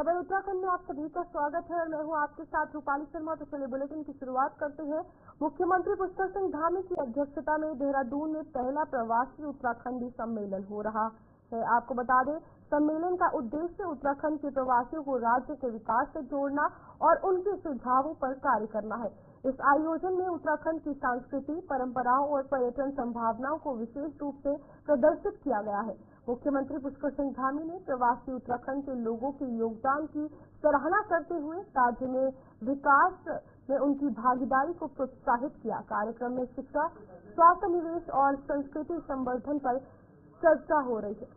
खबर उत्तराखंड में आप सभी का स्वागत है और मैं हूं आपके साथ रूपाली शर्मा। तो चलिए बुलेटिन की शुरुआत करते हैं। मुख्यमंत्री पुष्कर सिंह धामी की अध्यक्षता में देहरादून में पहला प्रवासी उत्तराखंडी सम्मेलन हो रहा है। आपको बता दें, सम्मेलन का उद्देश्य उत्तराखंड के प्रवासियों को राज्य के विकास से जोड़ना और उनके सुझावों पर कार्य करना है। इस आयोजन में उत्तराखंड की संस्कृति, परंपराओं और पर्यटन संभावनाओं को विशेष रूप से प्रदर्शित किया गया है। मुख्यमंत्री पुष्कर सिंह धामी ने प्रवासी उत्तराखंड के लोगों के योगदान की सराहना करते हुए राज्य में विकास में उनकी भागीदारी को प्रोत्साहित किया। कार्यक्रम में शिक्षा, स्वास्थ्य, निवेश और संस्कृति संवर्धन पर चर्चा हो रही है।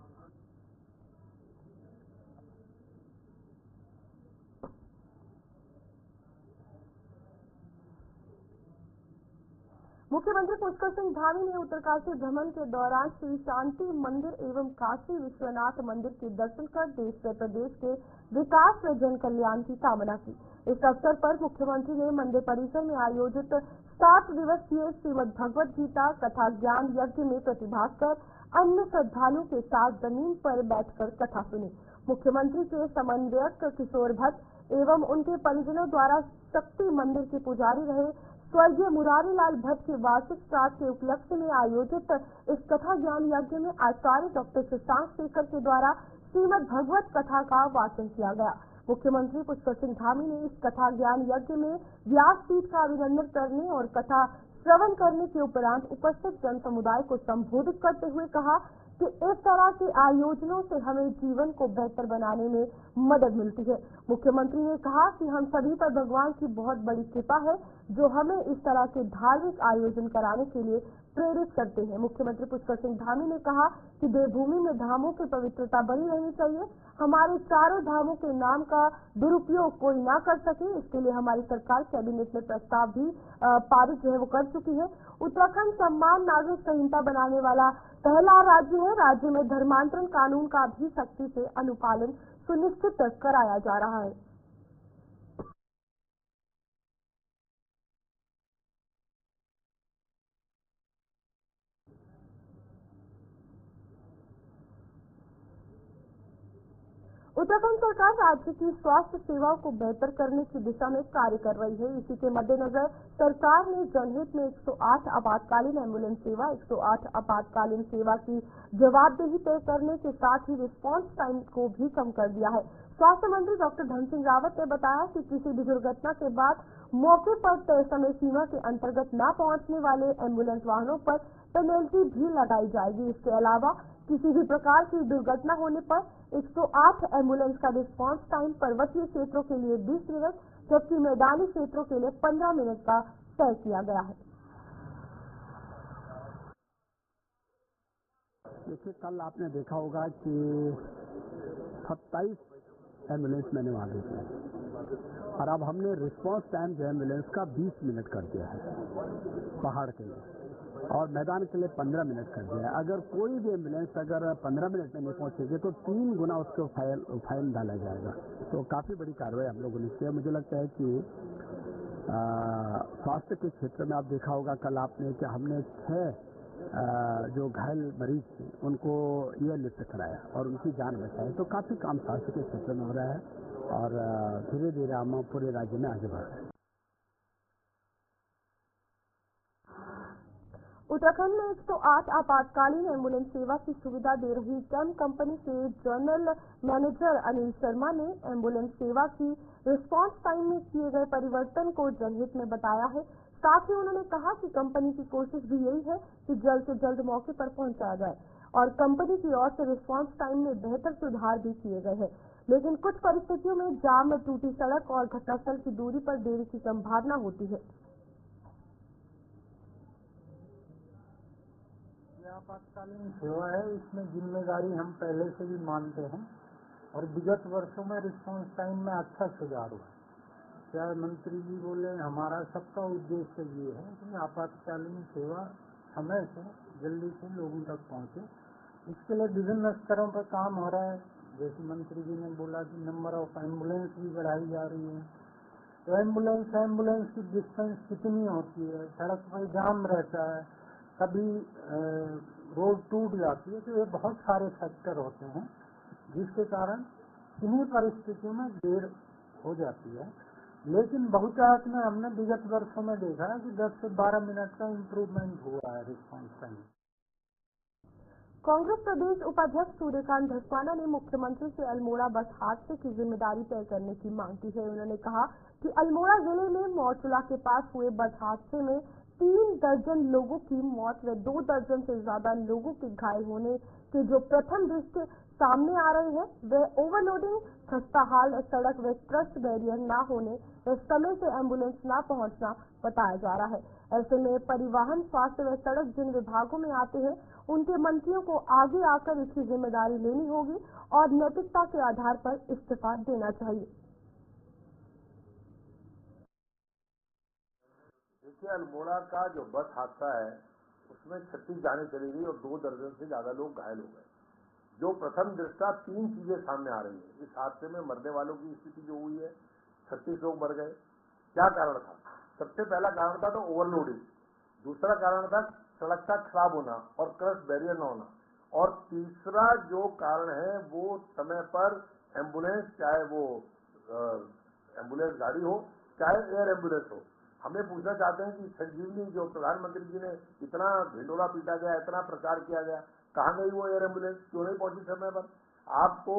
मुख्यमंत्री पुष्कर सिंह धामी ने उत्तरकाशी भ्रमण के दौरान श्री शांति मंदिर एवं काशी विश्वनाथ मंदिर के दर्शन कर देश व प्रदेश के विकास व जन कल्याण की कामना की। इस अवसर पर मुख्यमंत्री ने मंदिर परिसर में आयोजित 7 दिवसीय श्रीमद् भगवद गीता कथा ज्ञान यज्ञ में प्रतिभाग कर अन्य श्रद्धालुओं के साथ जमीन पर बैठकर कथा सुनी। मुख्यमंत्री के समन्वयक किशोर भट्ट एवं उनके परिजनों द्वारा शक्ति मंदिर के पुजारी रहे स्वर्गीय मुरारी लाल भट्ट के वार्षिक श्राद्ध के उपलक्ष्य में आयोजित इस कथा ज्ञान यज्ञ में आचार्य डॉक्टर शशांक शेखर के द्वारा श्रीमद् भगवत कथा का वाचन किया गया। मुख्यमंत्री पुष्कर सिंह धामी ने इस कथा ज्ञान यज्ञ में व्यासपीठ का अभिनंदन करने और कथा श्रवण करने के उपरांत उपस्थित जन समुदाय को संबोधित करते हुए कहा कि इस तरह के आयोजनों से हमें जीवन को बेहतर बनाने में मदद मिलती है। मुख्यमंत्री ने कहा कि हम सभी पर भगवान की बहुत बड़ी कृपा है जो हमें इस तरह के धार्मिक आयोजन कराने के लिए प्रेरित करते हैं। मुख्यमंत्री पुष्कर सिंह धामी ने कहा कि देवभूमि में धामों की पवित्रता बनी रहनी चाहिए। हमारे चारों धामों के नाम का दुरुपयोग कोई ना कर सके, इसके लिए हमारी सरकार कैबिनेट में प्रस्ताव भी पारित जो है वो कर चुकी है। उत्तराखंड सम्मान नागरिक संहिता बनाने वाला पहला राज्य है। राज्य में धर्मांतरण कानून का भी सख्ती से अनुपालन सुनिश्चित कराया जा रहा है। उत्तराखंड सरकार राज्य की स्वास्थ्य सेवाओं को बेहतर करने की दिशा में कार्य कर रही है। इसी के मद्देनजर सरकार ने जनहित में 108 आपातकालीन एम्बुलेंस सेवा, 108 आपातकालीन सेवा की जवाबदेही तय करने के साथ ही रिस्पांस टाइम को भी कम कर दिया है। स्वास्थ्य मंत्री डॉक्टर धन सिंह रावत ने बताया कि किसी भी दुर्घटना के बाद मौके पर तय समय सीमा के अंतर्गत न पहुंचने वाले एम्बुलेंस वाहनों पर पेनल्टी भी लगाई जाएगी। इसके अलावा किसी भी प्रकार की दुर्घटना होने पर 108 एम्बुलेंस का रिस्पांस टाइम पर्वतीय क्षेत्रों के लिए 20 मिनट जबकि मैदानी क्षेत्रों के लिए 15 मिनट का तय किया गया है। देखिए, कल आपने देखा होगा कि 27 एम्बुलेंस मैंने वहां भेजी और अब हमने रिस्पांस टाइम जो एम्बुलेंस का 20 मिनट कर दिया है पहाड़ के लिए और मैदान के लिए 15 मिनट कर दिया है। अगर कोई भी एम्बुलेंस अगर 15 मिनट में नहीं पहुंचेगी तो 3 गुना उसको फाइन डाला जाएगा। तो काफी बड़ी कार्रवाई हम लोगों ने किया। मुझे लगता है कि स्वास्थ्य के क्षेत्र में आप देखा होगा कल आपने कि हमने 6 जो घायल मरीज थे उनको एयरलिफ्ट कराया और उनकी जान बचाई। तो काफी काम स्वास्थ्य के क्षेत्र में हो रहा है और धीरे धीरे हम पूरे राज्य में आगे बढ़ रहे हैं। उत्तराखंड में 108 आपातकालीन एम्बुलेंस सेवा की सुविधा दे रही कैम कंपनी के जनरल मैनेजर अनिल शर्मा ने एम्बुलेंस सेवा की रिस्पांस टाइम में किए गए परिवर्तन को जनहित में बताया है। साथ ही उन्होंने कहा कि कंपनी की कोशिश भी यही है कि जल्द से जल्द मौके पर पहुंचाया जाए और कंपनी की ओर से रिस्पांस टाइम में बेहतर सुधार भी किए गए हैं। लेकिन कुछ परिस्थितियों में जाम, टूटी सड़क और घटनास्थल की दूरी पर देरी की संभावना होती है। आपातकालीन सेवा है, इसमें जिम्मेदारी हम पहले से भी मानते हैं और विगत वर्षों में रिस्पांस टाइम में अच्छा सुधार हुआ। चाहे मंत्री जी बोले, हमारा सबका उद्देश्य ये है कि आपातकालीन सेवा समय से जल्दी से लोगों तक पहुंचे। इसके लिए विभिन्न स्तरों पर काम हो रहा है। जैसे मंत्री जी ने बोला कि नंबर ऑफ एम्बुलेंस भी बढ़ाई जा रही है। तो एम्बुलेंस की डिस्टेंस कितनी होती है, सड़क पर जाम रहता है, कभी रोड टूट जाती है। तो ये बहुत सारे फैक्टर होते हैं जिसके कारण किन्हीं परिस्थितियों में देर हो जाती है, लेकिन बहुतायत में हमने विगत वर्षों में देखा है कि 10 से 12 मिनट का इम्प्रूवमेंट हुआ है रिस्पॉन्स टाइम। कांग्रेस प्रदेश उपाध्यक्ष सूर्यकांत धस्माना ने मुख्यमंत्री से अल्मोड़ा बस हादसे की जिम्मेदारी तय करने की मांग की है। उन्होंने कहा कि अल्मोड़ा जिले में मोरचुला के पास हुए बस हादसे में 3 दर्जन लोगों की मौत व 2 दर्जन से ज्यादा लोगों के घायल होने के जो प्रथम दृश्य सामने आ रहे हैं वह ओवरलोडिंग, खस्ता हाल सड़क व क्रस्ट बैरियर न होने व समय से एम्बुलेंस न पहुंचना बताया जा रहा है। ऐसे में परिवहन, स्वास्थ्य व सड़क जिन विभागों में आते हैं उनके मंत्रियों को आगे आकर इसकी जिम्मेदारी लेनी होगी और नैतिकता के आधार पर इस्तीफा देना चाहिए। देखिए, अल्मोड़ा का जो बस हादसा है उसमें 36 जानें चली गई और 2 दर्जन से ज्यादा लोग घायल हो गए। जो प्रथम दृष्टा 3 चीजें सामने आ रही है। इस हादसे में मरने वालों की स्थिति जो हुई है, 36 लोग मर गए। क्या कारण था? सबसे पहला कारण था तो ओवरलोडिंग, दूसरा कारण था सड़क का खराब होना और क्रस्ट बैरियर न होना, और तीसरा जो कारण है वो समय पर एम्बुलेंस, चाहे वो एम्बुलेंस गाड़ी हो चाहे एयर एम्बुलेंस हो। हमें पूछना चाहते हैं कि संजीवनी जो प्रधानमंत्री जी ने इतना ढिंडोरा पीटा गया, इतना प्रचार किया गया, कहाँ गई वो एयर एम्बुलेंस? क्यों नहीं पहुंची समय पर? आपको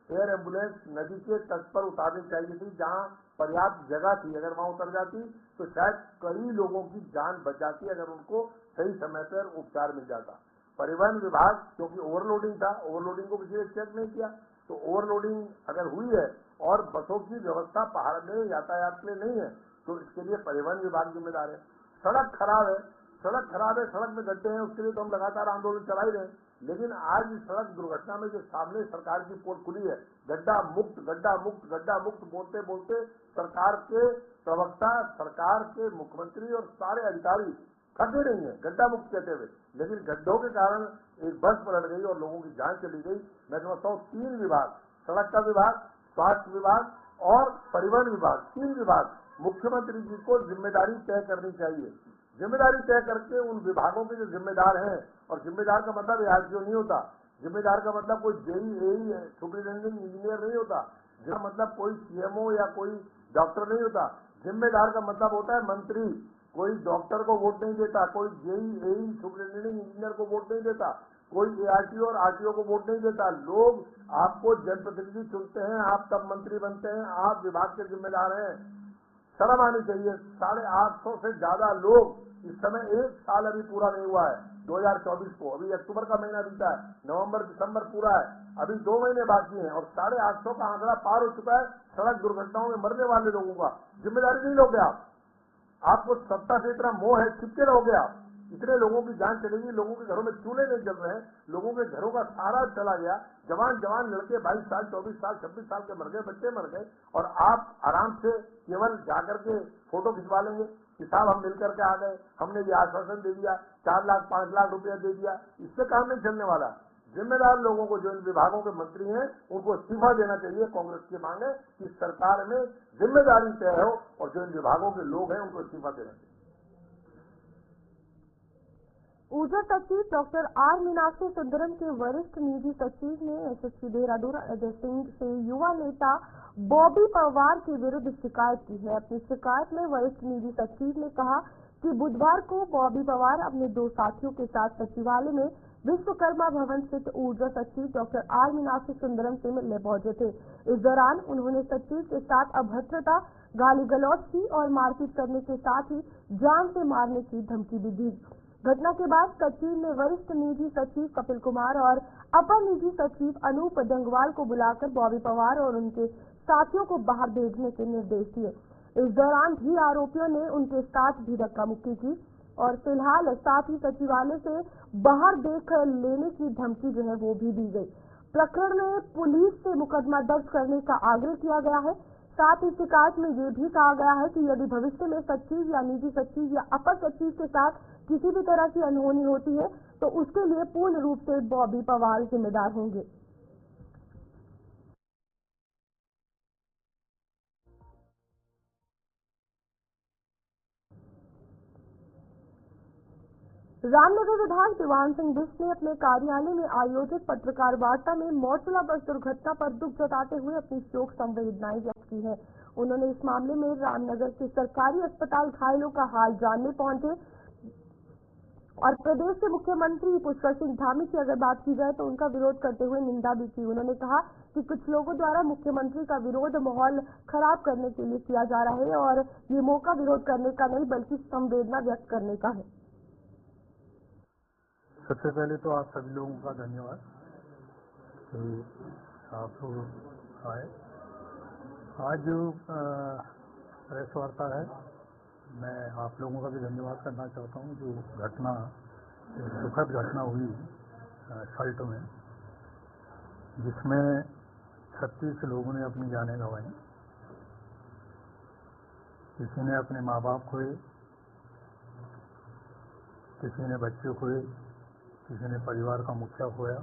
एयर एम्बुलेंस नदी के तट पर उतारनी चाहिए थी, जहाँ पर्याप्त जगह थी। अगर वहां उतर जाती तो शायद कई लोगों की जान बच जाती, अगर उनको सही समय पर उपचार मिल जाता। परिवहन विभाग क्योंकि ओवरलोडिंग था, ओवरलोडिंग को किसी ने चेक नहीं किया, तो ओवरलोडिंग अगर हुई है और बसों की व्यवस्था पहाड़ में यातायात के लिए नहीं है तो इसके लिए परिवहन विभाग जिम्मेदार है। सड़क खराब है, सड़क में गड्ढे हैं, उसके लिए तो हम लगातार आंदोलन चला ही रहे हैं। लेकिन आज इस सड़क दुर्घटना में जो सामने सरकार की पोल खुली है, गड्ढा मुक्त बोलते बोलते सरकार के प्रवक्ता, सरकार के मुख्यमंत्री और सारे अधिकारी थके नहीं है गड्ढा मुक्त कहते हुए, लेकिन गड्ढों के कारण एक बस पलट गई और लोगों की जान चली गई। मैं समझता हूँ 3 विभाग, सड़क का विभाग, स्वास्थ्य विभाग और परिवहन विभाग, 3 विभाग मुख्यमंत्री जी को जिम्मेदारी तय करनी चाहिए। जिम्मेदारी तय करके उन विभागों के जो जिम्मेदार हैं, और जिम्मेदार का मतलब आरटीओ नहीं होता, जिम्मेदार का मतलब कोई जेई सुपरिटेंडेंट इंजीनियर नहीं होता, जिसका मतलब कोई सीएमओ या कोई डॉक्टर नहीं होता। जिम्मेदार का मतलब होता है मंत्री। कोई डॉक्टर को वोट नहीं देता, कोई जेई सुपरिटेंडेंट इंजीनियर को वोट नहीं देता, कोई एआरटीओ और आरटीओ को वोट नहीं देता। लोग आपको जनप्रतिनिधि चुनते हैं, आप तब मंत्री बनते हैं, आप विभाग के जिम्मेदार हैं। शर्म आनी चाहिए। 850 से ज्यादा लोग इस समय, 1 साल अभी पूरा नहीं हुआ है 2024 को, अभी अक्टूबर का महीना बीता है, नवंबर दिसंबर पूरा है, अभी 2 महीने बाकी हैं और 850 का आंकड़ा पार हो चुका है सड़क दुर्घटनाओं में मरने वाले लोगों का। जिम्मेदारी नहीं लोगे आप। आपको सत्ता से इतना मोह है, चिपके रहोगे आप। इतने लोगों की जान चलेगी, लोगों के घरों में चूल्हे नहीं जल रहे हैं, लोगों के घरों का सारा चला गया। जवान लड़के 22 साल, 24 साल, 26 साल के मर गए, बच्चे मर गए, और आप आराम से केवल जाकर के फोटो खिंचवा लेंगे कि साहब हम मिलकर के आ गए, हमने ये आश्वासन दे दिया, 4 लाख 5 लाख रुपया दे दिया। इससे काम नहीं चलने वाला। जिम्मेदार लोगों को, जो इन विभागों के मंत्री हैं, उनको इस्तीफा देना चाहिए। कांग्रेस की मांग है कि सरकार में जिम्मेदारी तय हो और जो इन विभागों के लोग हैं उनको इस्तीफा देना चाहिए। ऊर्जा सचिव डॉक्टर आर मीनाक्षी सुंदरम के वरिष्ठ निजी सचिव ने एसएसपी देहरादून अजय सिंह से युवा नेता बॉबी पवार के विरुद्ध शिकायत की है। अपनी शिकायत में वरिष्ठ निजी सचिव ने कहा कि बुधवार को बॉबी पवार अपने 2 साथियों के साथ सचिवालय में विश्वकर्मा भवन स्थित ऊर्जा सचिव डॉक्टर आर मीनाक्षी सुंदरम से मिलने पहुंचे थे। इस दौरान उन्होंने सचिव के साथ अभद्रता, गाली गलौज की और मारपीट करने के साथ ही जान से मारने की धमकी भी दी। घटना के बाद सचिव ने वरिष्ठ निजी सचिव कपिल कुमार और अपर निजी सचिव अनूप जंगवाल को बुलाकर बॉबी पवार और उनके साथियों को बाहर भेजने के निर्देश दिए। इस दौरान भी आरोपियों ने उनके साथ भी धक्का मुक्की की और फिलहाल साथ ही सचिवालय से बाहर देख लेने की धमकी जो है वो भी दी गई। प्रकरण में पुलिस से मुकदमा दर्ज करने का आग्रह किया गया है। साथ ही शिकायत में ये भी कहा गया है कि यदि भविष्य में सचिव या निजी सचिव या अपर सचिव के साथ किसी भी तरह की अनहोनी होती है तो उसके लिए पूर्ण रूप से बॉबी पवार जिम्मेदार होंगे। रामनगर विधायक दीवान सिंह बिष्ट ने अपने कार्यालय में आयोजित पत्रकार वार्ता में मौजूदा बस दुर्घटना पर दुख जताते हुए अपनी शोक संवेदनाएं व्यक्त की है। उन्होंने इस मामले में रामनगर के सरकारी अस्पताल घायलों का हाल जानने पहुंचे और प्रदेश के मुख्यमंत्री पुष्कर सिंह धामी की अगर बात की जाए तो उनका विरोध करते हुए निंदा भी की। उन्होंने कहा कि कुछ लोगों द्वारा मुख्यमंत्री का विरोध माहौल खराब करने के लिए किया जा रहा है और ये मौका विरोध करने का नहीं बल्कि संवेदना व्यक्त करने का है। सबसे पहले तो आप सभी लोगों का धन्यवाद कि आप लोग आए। आज जो प्रेस वार्ता है, मैं आप लोगों का भी धन्यवाद करना चाहता हूं। जो घटना, दुखद घटना हुई सल्ट में, जिसमें 36 लोगों ने अपनी जानें गंवाई। किसी ने अपने माँ बाप खोए, किसी ने बच्चे खोए, किसी ने परिवार का मुखिया खोया।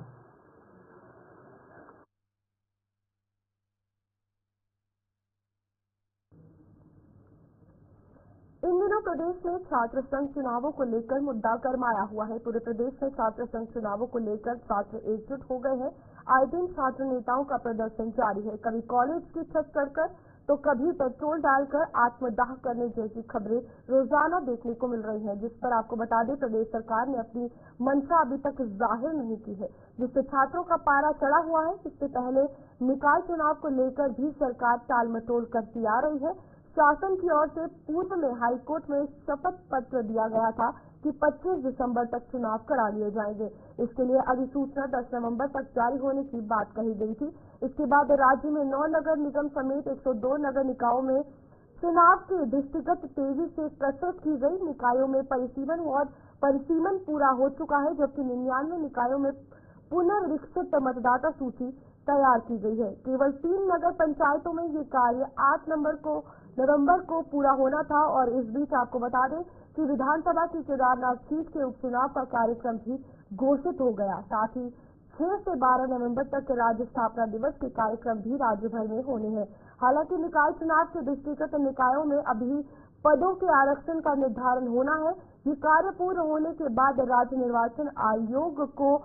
इन दिनों प्रदेश में छात्र संघ चुनावों को लेकर मुद्दा गरमाया हुआ है। पूरे प्रदेश में छात्र संघ चुनावों को लेकर छात्र एकजुट हो गए हैं। आए दिन छात्र नेताओं का प्रदर्शन जारी है। कभी कॉलेज की छत चढ़कर तो कभी पेट्रोल डालकर आत्मदाह करने जैसी खबरें रोजाना देखने को मिल रही हैं, जिस पर आपको बता दें प्रदेश सरकार ने अपनी मंशा अभी तक जाहिर नहीं की है, जिससे छात्रों का पारा चढ़ा हुआ है। इससे पहले निकाय चुनाव को लेकर भी सरकार टाल मटोल करती आ रही है। शासन की ओर से पूर्व में हाईकोर्ट में शपथ पत्र दिया गया था कि 25 दिसंबर तक चुनाव करा लिए जाएंगे। इसके लिए अधिसूचना 10 नवंबर तक जारी होने की बात कही गई थी। इसके बाद राज्य में 9 नगर निगम समेत 102 नगर निकायों में चुनाव की दृष्टिगत तेजी से प्रस्तुत की गई। निकायों में परिसीमन पूरा हो चुका है, जबकि 99 निकायों में पुनर्विकसित मतदाता सूची तैयार की गई है। केवल 3 नगर पंचायतों में ये कार्य 8 नवंबर को पूरा होना था और इस बीच आपको बता दें कि विधानसभा की केदारनाथ सीट के उपचुनाव का कार्यक्रम भी घोषित हो गया। साथ ही 6 से 12 नवंबर तक राज्य स्थापना दिवस के कार्यक्रम भी राज्य भर में होने हैं। हालांकि निकाय चुनाव के दृष्टिगत निकायों में अभी पदों के आरक्षण का निर्धारण होना है। ये कार्य पूर्ण होने के बाद राज्य निर्वाचन आयोग को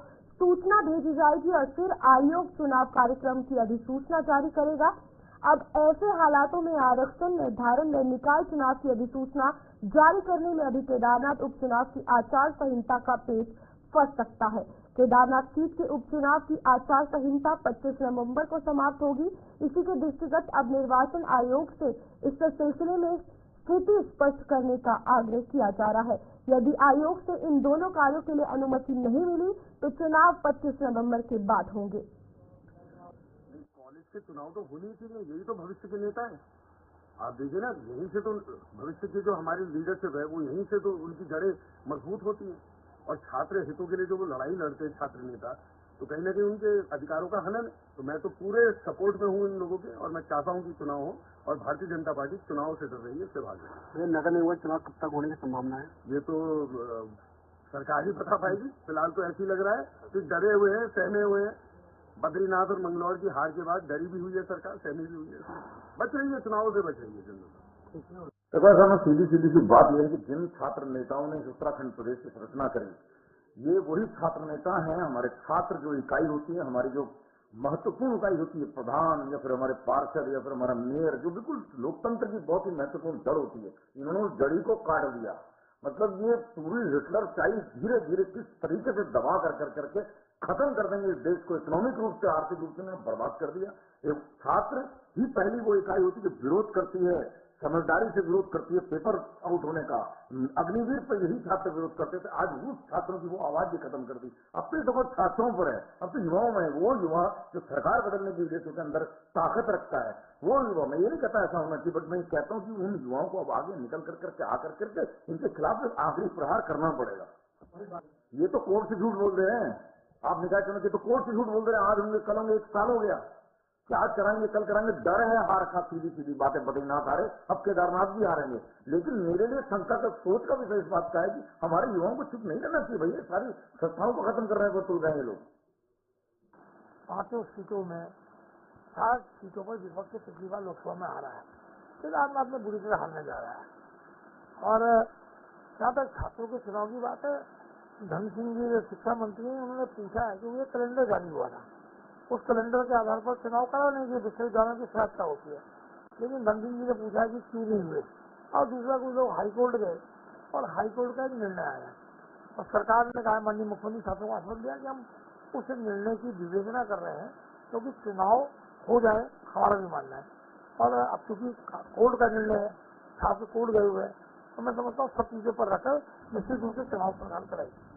सूचना भेजी जाएगी और फिर आयोग चुनाव कार्यक्रम की अधिसूचना जारी करेगा। अब ऐसे हालातों में आरक्षण निर्धारण में निकाय चुनाव की अधिसूचना जारी करने में अभी केदारनाथ उपचुनाव की आचार संहिता का पेच फंस सकता है। केदारनाथ सीट के उपचुनाव की आचार संहिता 25 नवंबर को समाप्त होगी। इसी के दृष्टिगत अब निर्वाचन आयोग से इस सिलसिले में स्थिति स्पष्ट करने का आग्रह किया जा रहा है। यदि आयोग से इन दोनों कार्यों के लिए अनुमति नहीं मिली तो चुनाव 25 नवंबर के बाद होंगे। कॉलेज के चुनाव तो होने ही चाहिए, यही तो भविष्य के नेता है। आप देखिए ना, यहीं से तो भविष्य की जो हमारी लीडरशिप है वो यहीं से तो उनकी जड़ें मजबूत होती हैं। और छात्र हितों के लिए जो वो लड़ाई लड़ते हैं छात्र नेता, तो कहीं ना कहीं उनके अधिकारों का हनन है। तो मैं तो पूरे सपोर्ट में हूँ इन लोगों के, और मैं चाहता हूँ कि चुनाव हो। और भारतीय जनता पार्टी चुनाव से डर रही है, इससे भाग रही है। नगर निगम चुनाव कब तक होने की संभावना है? ये तो सरकार ही बता पाएगी। फिलहाल तो ऐसे ही लग रहा है कि डरे हुए हैं, सहमे हुए हैं। बद्रीनाथ और मंगलौर की हार के बाद डरी भी हुई है सरकार, सहमी भी हुई है, बच रही है, चुनाव से बच रही है जनता। तो सीधी सी बात यह है कि जिन छात्र नेताओं ने उत्तराखंड प्रदेश की संरचना करी, ये वही छात्र नेता हैं। हमारे छात्र जो इकाई होती है, हमारी जो महत्वपूर्ण इकाई होती है, प्रधान या फिर हमारे पार्षद या फिर हमारा मेयर, जो बिल्कुल लोकतंत्र की बहुत ही महत्वपूर्ण जड़ होती है, इन्होंने उस जड़ी को काट दिया। मतलब ये पूरी हिटलर चाइल्ड धीरे धीरे किस तरीके से दबा करके खत्म कर देंगे इस देश को, इकोनॉमिक रूप से, आर्थिक रूप से बर्बाद कर दिया। एक छात्र ही पहली वो इकाई होती है जो विरोध करती है, समझदारी से विरोध करती है पेपर आउट होने का। अग्निवीर पर यही छात्र विरोध करते थे, आज उस छात्रों की वो आवाज भी खत्म कर दी। अब तो देखो छात्रों पर है, अब तो युवाओं में, वो युवा जो सरकार बदलने के उद्देश्य के अंदर ताकत रखता है, वो युवा। मैं ये नहीं कहता ऐसा होना चाहिए, बट मैं कहता हूँ कि उन युवाओं को अब आगे निकल करके आकर करके इनके खिलाफ आखिरी प्रहार करना पड़ेगा। ये तो कोर्ट से झूठ बोल रहे हैं, आप निकाय चुनाव के तो कोर्ट से झूठ बोल रहे हैं। आज होंगे, कल होंगे, 1 साल हो गया कि आज कराएंगे, कल कराएंगे। डर है हार का, सीधी बातें बद्रीनाथ आ रहे, अब केदारनाथ भी हारेंगे। लेकिन मेरे लिए शंका का, सोच का विषय इस बात का है कि हमारे युवाओं को चुप नहीं रहना चाहिए। भैया सारी संस्थाओं को खत्म कर रहे हैं, वो तुल रहे हैं लोग। 5 सीटों में 60 सीटों पर विपक्ष के केजरीवाल लोकसभा में आ रहा है, केदारनाथ में बुरी तरह हारने जा रहा है। और जहाँ तक छात्रों के चुनाव की बात है, धन सिंह जी शिक्षा मंत्री हैं, उन्होंने पूछा है कि ये कैलेंडर जारी हुआ था, उस कैलेंडर के आधार पर चुनाव कराने की विश्वविद्यालयों की सहायता होती है, लेकिन धन सिंह जी ने पूछा कि क्यों नहीं हुए। और दूसरा कुछ लोग हाईकोर्ट गए और हाईकोर्ट का एक निर्णय आया और सरकार ने कहा, माननीय मुख्यमंत्री छात्रों को आश्वासन दिया कि हम उस निर्णय की विवेचना कर रहे हैं, क्योंकि चुनाव हो जाए हमारा भी मानना है। और अब चूंकि कोर्ट का निर्णय है, छात्र कोर्ट गए हुए हैं, तो मैं समझता हूँ सब चीजों पर रखकर निश्चित रूप से चुनाव सरकार कराएगी।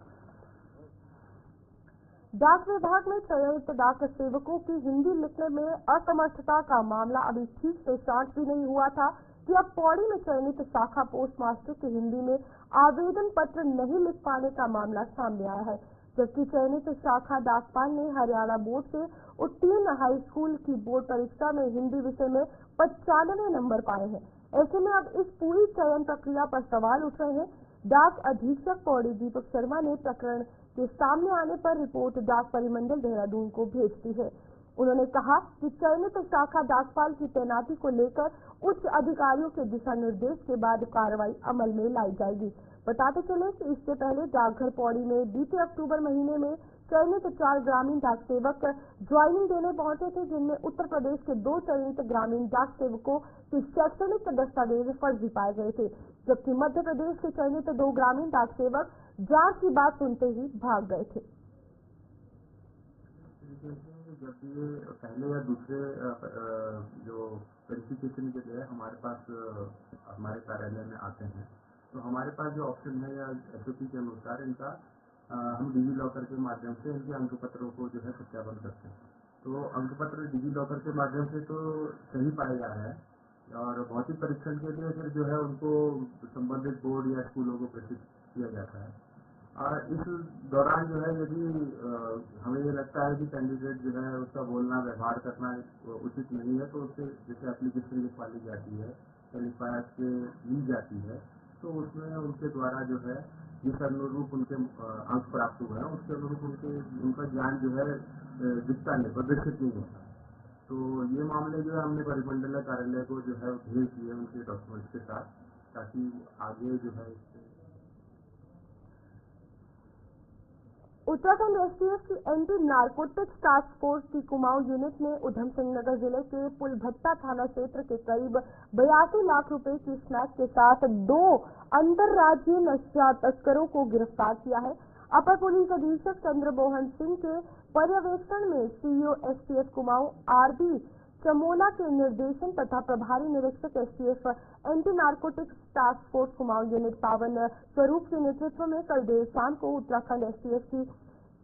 डाक विभाग में चयनित डाक सेवकों की हिंदी लिखने में असमर्थता का मामला अभी ठीक से शांत भी नहीं हुआ था कि अब पौड़ी में चयनित शाखा पोस्ट मास्टर की हिंदी में आवेदन पत्र नहीं लिख पाने का मामला सामने आया है, जबकि चयनित शाखा डाकपाल ने हरियाणा बोर्ड से उत्तीर्ण हाई स्कूल की बोर्ड परीक्षा में हिंदी विषय में 95 नंबर पाए हैं। ऐसे में अब इस पूरी चयन प्रक्रिया पर सवाल उठ रहे हैं। डाक अधीक्षक पौड़ी दीपक शर्मा ने प्रकरण के सामने आने पर रिपोर्ट डाक परिमंडल देहरादून को भेज दी है। उन्होंने कहा कि चयनित शाखा डाकपाल की तैनाती को लेकर उच्च अधिकारियों के दिशा निर्देश के बाद कार्रवाई अमल में लाई जाएगी। बताते चले कि इससे पहले डाकघर पौड़ी में बीते अक्टूबर महीने में चयनित 4 ग्रामीण डाक सेवक ज्वाइनिंग देने पहुंचे थे, जिनमें उत्तर प्रदेश के 2 चयनित ग्रामीण डाक सेवकों के शैक्षणिक दस्तावेज फर्जी पाए गए थे, जबकि मध्य प्रदेश के चयनित 2 ग्रामीण डाक सेवक जांच की बात सुनते ही भाग गए थे। जब ये पहले या दूसरे जो वेरिफिकेशन के लिए हमारे पास हमारे कार्यालय में आते हैं, तो हमारे पास जो ऑप्शन है या एसओपी के अनुसार इनका हम डिजी लॉकर के माध्यम से इनके अंक पत्रों को जो है सत्यापन करते हैं। तो अंक पत्र डिजी लॉकर के माध्यम से तो सही पाया जा रहा है और भौतिक परीक्षण के लिए फिर जो है उनको संबंधित बोर्ड या स्कूलों को प्रेषित किया जाता है। और इस दौरान जो है यदि हमें ये लगता है कि कैंडिडेट जो है उसका बोलना व्यवहार करना उचित नहीं है, तो उससे जैसे एप्लीकेशन लिखवा ली जाती है या लिखवा के ली जाती है, तो उसमें उनके द्वारा जो है जिस अनुरूप उनके अंक प्राप्त हुए हैं उसके अनुरूप उनका ज्ञान जो है दिखता नहीं, प्रदर्शित नहीं होता। तो ये मामले जो है हमने परिमंडल कार्यालय को जो है भेज दिए उनके डॉक्यूमेंट्स के साथ, ताकि आगे जो है उत्तराखंड एसटीएफ की एंटी नारकोटिक्स टास्क फोर्स की कुमाऊं यूनिट ने उधम सिंह नगर जिले के पुलभट्टा थाना क्षेत्र के करीब 82 लाख रुपए की स्नैक के साथ 2 अंतर्राज्यीय नशा तस्करों को गिरफ्तार किया है। अपर पुलिस अधीक्षक चंद्रमोहन सिंह के पर्यवेक्षण में CEO STF Kumaon RB Chamola के निर्देशन तथा प्रभारी निरीक्षक STF anti narcotics task force Kumaon unit Pawan Swaroop के नेतृत्व में कल देर शाम को उत्तराखंड एसटीएफ की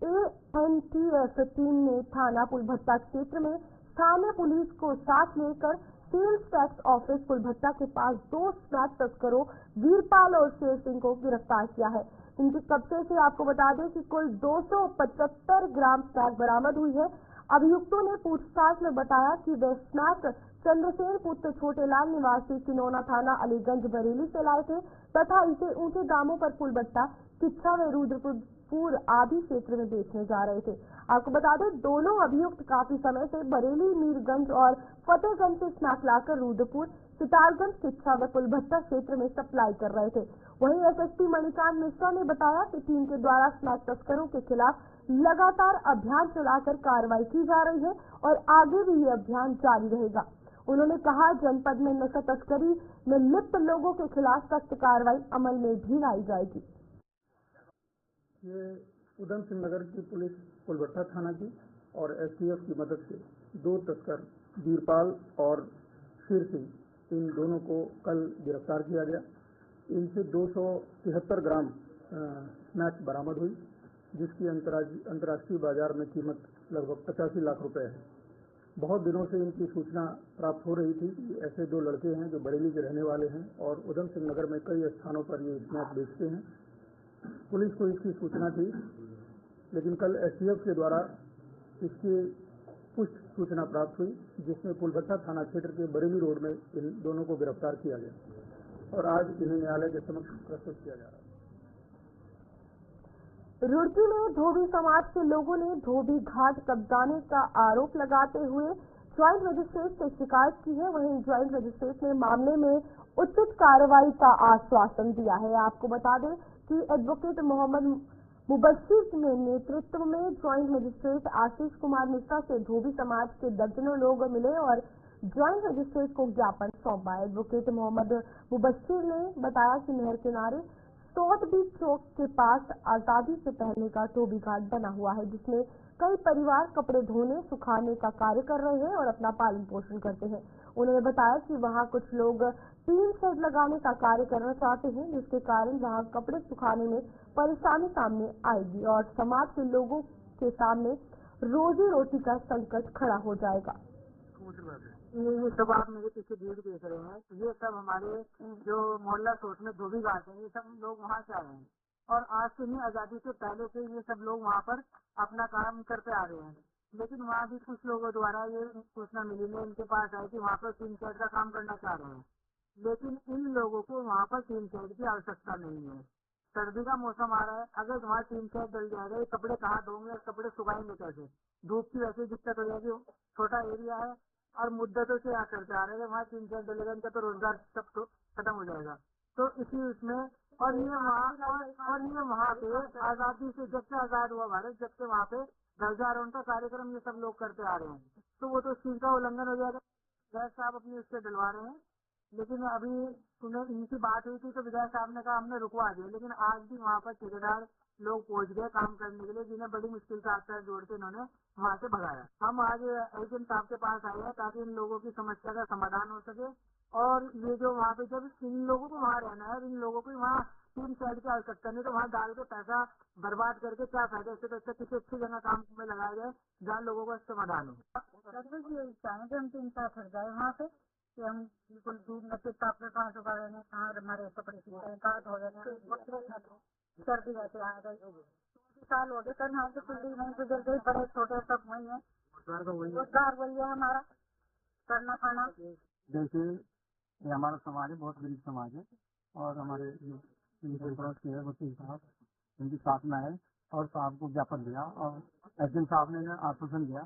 एएनटीएफ टीम ने थाना पुलभट्टा क्षेत्र में स्थानीय पुलिस को साथ लेकर सेल्स टैक्स ऑफिस पुलभट्टा के पास 2 स्नैक तस्करों वीरपाल और शेर सिंह को गिरफ्तार किया है। इनके कब्जे से आपको बता दें कि कुल 275 ग्राम स्नैक बरामद हुई है। अभियुक्तों ने पूछताछ में बताया कि वे स्नैक चंद्रसेन पुत्र छोटेलाल निवासी किनौना थाना अलीगंज बरेली से लाए थे तथा इसे ऊंचे दामों पर पुलभट्टा, किच्छा व रुद्रपुर आदि क्षेत्र में बेचने जा रहे थे। आपको बता दें दोनों अभियुक्त काफी समय से बरेली, मीरगंज और फतेहगंज से स्नैक लाकर रुद्रपुर, सितारगंज, किच्छा व पुलभट्टा क्षेत्र में सप्लाई कर रहे थे। वहीं एसएसपी मणिकांत मिश्रा ने बताया कि टीम के द्वारा स्नैक तस्करों के खिलाफ लगातार अभियान चलाकर कार्रवाई की जा रही है और आगे भी ये अभियान जारी रहेगा। उन्होंने कहा जनपद में नशा तस्करी में लिप्त लोगों के खिलाफ सख्त कार्रवाई अमल में भी लाई जाएगी। ये उधम सिंह नगर की पुलिस पुलभट्टा थाना की और एसटीएफ की मदद से 2 तस्कर वीरपाल और शेर सिंह इन दोनों को कल गिरफ्तार किया गया। इनसे 273 ग्राम स्नैक्स बरामद हुई, जिसकी अंतर्राष्ट्रीय बाजार में कीमत लगभग 85 लाख रुपए है। बहुत दिनों से इनकी सूचना प्राप्त हो रही थी कि ऐसे 2 लड़के हैं जो बरेली के रहने वाले हैं और उधम सिंह नगर में कई स्थानों पर ये स्नैक बेचते हैं। पुलिस को इसकी सूचना थी, लेकिन कल एसटीएफ के द्वारा इसकी पुष्ट सूचना प्राप्त हुई, जिसमें पुलभट्टा थाना क्षेत्र के बरेली रोड में इन दोनों को गिरफ्तार किया गया और आज इन्हें न्यायालय के समक्ष प्रस्तुत किया जा रहा है। रुड़की में धोबी समाज के लोगों ने धोबी घाट कब्जाने का आरोप लगाते हुए ज्वाइंट मजिस्ट्रेट से शिकायत की है। वहीं ज्वाइंट मजिस्ट्रेट ने मामले में उचित कार्रवाई का आश्वासन दिया है। आपको बता दें कि एडवोकेट मोहम्मद मुबश्शिर के नेतृत्व में ज्वाइंट मजिस्ट्रेट आशीष कुमार मिश्रा से धोबी समाज के दर्जनों लोग मिले और ज्वाइंट मजिस्ट्रेट को ज्ञापन सौंपा। एडवोकेट मोहम्मद मुबश्शिर ने बताया कि नहर किनारे सौतबी चौक के पास आजादी से पहले का धोबी घाट बना हुआ है, जिसमें कई परिवार कपड़े धोने सुखाने का कार्य कर रहे हैं और अपना पालन पोषण करते हैं। उन्होंने बताया कि वहां कुछ लोग टीन शेड लगाने का कार्य करना चाहते हैं, जिसके कारण वहां कपड़े सुखाने में परेशानी सामने आएगी और समाज के लोगों के सामने रोजी रोटी का संकट खड़ा हो जाएगा। ये सब आप मेरे पीछे भीड़ देख रहे हैं, ये सब हमारे जो मोहल्ला सोच में धोबी घाट है, ये सब लोग वहाँ से आ रहे हैं और आज से नहीं, आजादी से पहले से ये सब लोग वहाँ पर अपना काम करते आ रहे हैं। लेकिन वहाँ भी कुछ लोगों द्वारा ये सूचना मिली, मैं इनके पास आई कि वहाँ पर टीन शेड का काम करना चाह रहे हैं, लेकिन इन लोगों को वहाँ पर टीन शेड की आवश्यकता नहीं है। सर्दी का मौसम आ रहा है, अगर वहाँ टीन शेड डल जाएगा, ये कपड़े कहाँ धोंगे, कपड़े सुखाएंगे कैसे? धूप की वैसे दिक्कत हो जाएगी, छोटा एरिया है और मुद्दतों से आ करते आ रहे हैं, वहाँ टीन शेड डलेगा, इनका तो रोजगार सब तो खत्म हो जाएगा। तो इसी उसमें और ये वहाँ पे आजादी से जब से आजाद हुआ भारत, जब से वहाँ पे ध्वजारोहण का कार्यक्रम ये सब लोग करते आ रहे हैं, तो वो तो इस चीज का उल्लंघन हो जाएगा। विधायक साहब अपनी उससे डलवा रहे हैं, लेकिन अभी उन्हें इनकी बात हुई थी तो विधायक साहब ने कहा हमने रुकवा दिया, लेकिन आज भी वहाँ पर ठेकेदार लोग पहुँच गए काम करने के लिए, जिन्हें बड़ी मुश्किल से हाथ पैर जोड़ के इन्होंने वहाँ से भगाया। हम आज एजेंट साहब के पास आए हैं ताकि इन लोगों की समस्या का समाधान हो सके और ये जो वहाँ पे जब इन लोगों को वहाँ रहना है, इन लोगों को वहाँ टीन शेड की आवश्यकता नहीं, तो वहाँ डाल के पैसा बर्बाद करके क्या फायदा? इससे तो अच्छा किसी अच्छी जगह काम में लगाया जाए जहाँ लोगों का समाधान हो। यही चाहें कि हम 3 साल हट जाए वहाँ से, कि हम बिल्कुल दूर न सिर्फ आपके कहाँ सुखा रहे हैं, कहाँ हमारे कपड़े कहाँ धो रहे हैं, सर्दी जैसे आ गई 2 साल हो गए, कल हमारे पीढ़ी नहीं गुजर गई, बड़े छोटे सब वही है, रोजगार वही है हमारा, करना खाना। देखिए ये हमारा समाज है, बहुत गरीब समाज है और हमारे पड़ोस के है वकील साहब, इनकी साथ में आए और साहब को ज्ञापन दिया और एसडीएम साहब ने आश्वासन दिया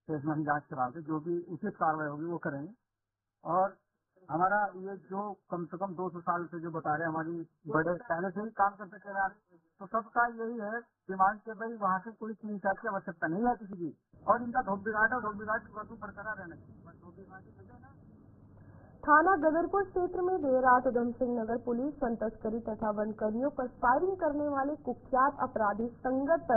कि इसमें हम जाँच करा के जो भी उचित कार्रवाई होगी वो करेंगे। और हमारा ये जो कम से कम 200 साल से जो बता रहे हमारी बड़े पहले से ही काम करते चले आ रहे, तो सबका यही है डिमांड के भाई वहाँ से कोई टीन शेड की आवश्यकता नहीं है किसी की, और इनका धोबी घाट है, धोबी घाट बरकरार रहना चाहिए। थाना गदरपुर क्षेत्र में देर रात उधम सिंह नगर पुलिस वन तस्करी तथा वन कर्मियों पर फायरिंग करने वाले कुख्यात अपराधी संगत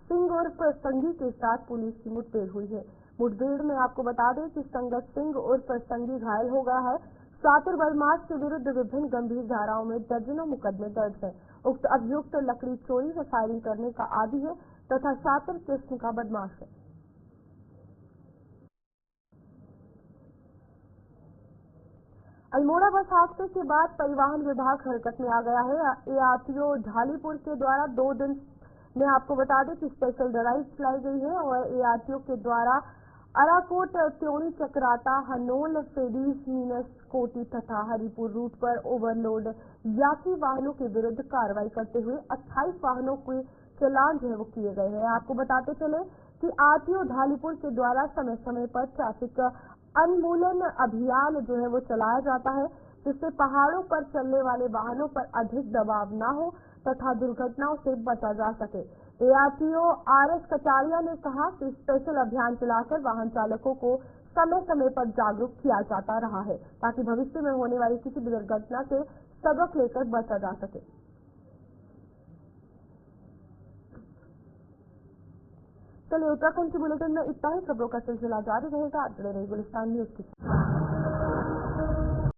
सिंह उर्फ संगी के साथ पुलिस की मुठभेड़ हुई है। मुठभेड़ में आपको बता दें कि संगत सिंह उर्फ संगी घायल हो गया है। शातिर बदमाश के विरुद्ध विभिन्न गंभीर धाराओं में दर्जनों मुकदमे दर्ज है। उक्त अभियुक्त लकड़ी चोरी व फायरिंग करने का आदी है तथा शातिर किस्म का बदमाश है। अल्मोड़ा बस हादसे के बाद परिवहन विभाग हरकत में आ गया है। एआरटीओ ढालीपुर के द्वारा 2 दिन में आपको बता दें कि स्पेशल ड्राइव चलाई गई है और एआरटीओ के द्वारा अराकोट त्योनी चक्राता हनोल फेडीज मीनस कोटी तथा हरिपुर रूट पर ओवरलोड यात्री वाहनों के विरुद्ध कार्रवाई करते हुए 28 वाहनों के चालान जो है वो किए गए हैं। आपको बताते चले कि आरटीओ ढालीपुर के द्वारा समय समय पर ट्रैफिक उन्मूलन अभियान जो है वो चलाया जाता है, जिससे पहाड़ों पर चलने वाले वाहनों पर अधिक दबाव न हो तथा दुर्घटनाओं से बचा जा सके। एआरटीओ आरएस कचारिया ने कहा कि स्पेशल अभियान चलाकर वाहन चालकों को समय समय पर जागरूक किया जाता रहा है ताकि भविष्य में होने वाली किसी भी दुर्घटना से सबक लेकर बचा जा सके। चलिए उत्तराखंड के बुलेटिन में इतना ही। खबरों का सिलसिला जारी रहेगा। जुड़े रहिए गुलिस्तान न्यूज के साथ।